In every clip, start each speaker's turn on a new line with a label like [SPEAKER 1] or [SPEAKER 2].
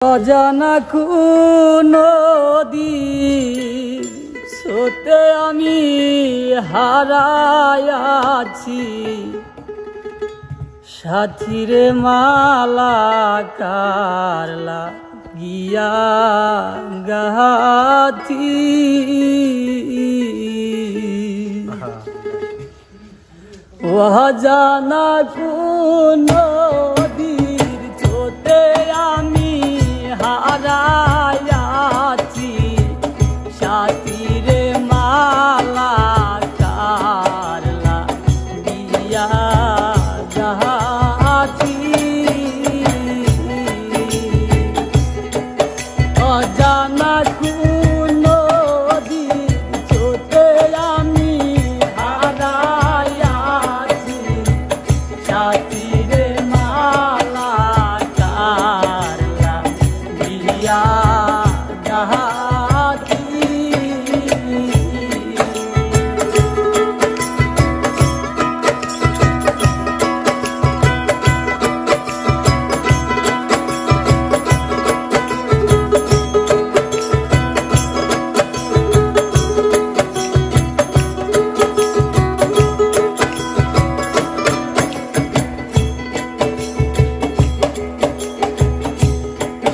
[SPEAKER 1] অজানা কোন নদীর স্রোতে আমি হারায়াছি, সাথীরে মালা কারলা গিয়া গাথি। অজানা কোন নদীর স্রোতে আমি হারায়াছি, সাথীরে মালা কারলা গিয়া গাথি। অজানা কোন নদীর স্রোতে আমি হারায়াছি, সাথীরে মালা কারলা গিয়া গাথি।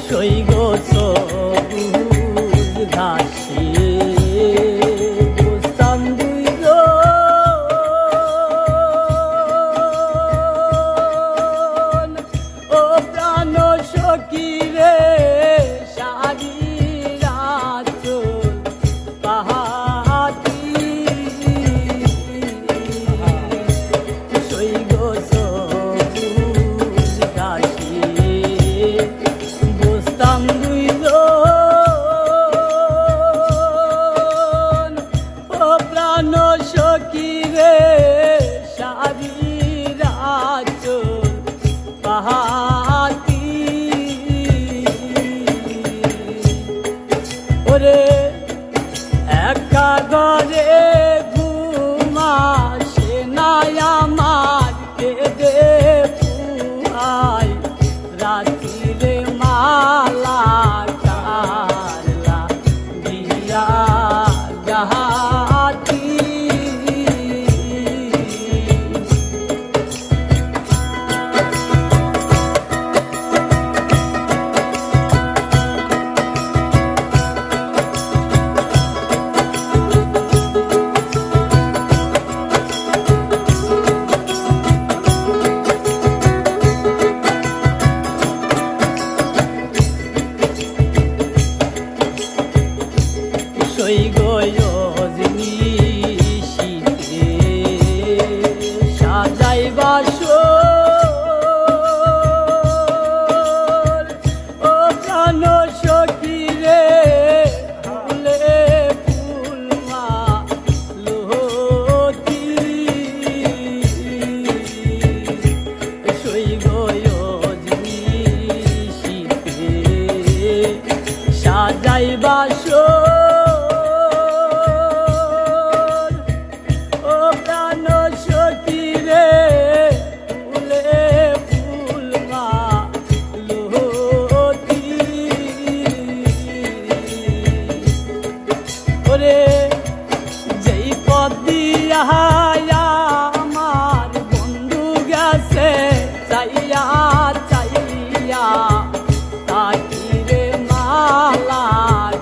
[SPEAKER 1] সৈগ সবুজ ঘাসে বসতাম দুইজন, ও প্রাণ সখী রে সারির আঁচল পাহাড়ি। সৈগ সবুজ ঘাসে বসতাম দুইজন, ও প্রাণ সখী রে সারির আঁচল পাহাড়ি। ওরে একা ঘরে ঘুমাসে নাই আমার, কেঁদে পুহাই রাত্রিরে মালা কারলা গিয়া গাথি। সৈগ রজনী শীতে সাজাই বাসর, ও প্রাণ সখী রে ফুলে ফুল মালতী। সৈগ রজনী শীতে সাজাই বাসর, ও প্রাণ সখী রে ফুলে ফুল মালতী। ওরে যেই পথ দিয়া আমার বন্ধু গেছে চাইয়া চাইয়া, তাকিরে মালা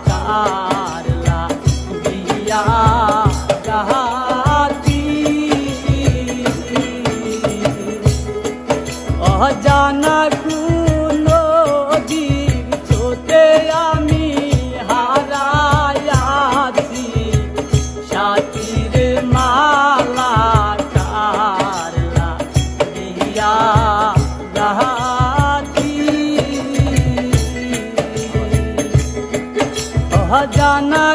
[SPEAKER 1] কারলা গিয়া গাথি। অজানা কোন নদীর স্রোতে আমি হারায়াছি, সাথীরে মালা কারলা গিয়া গাথি। অজানা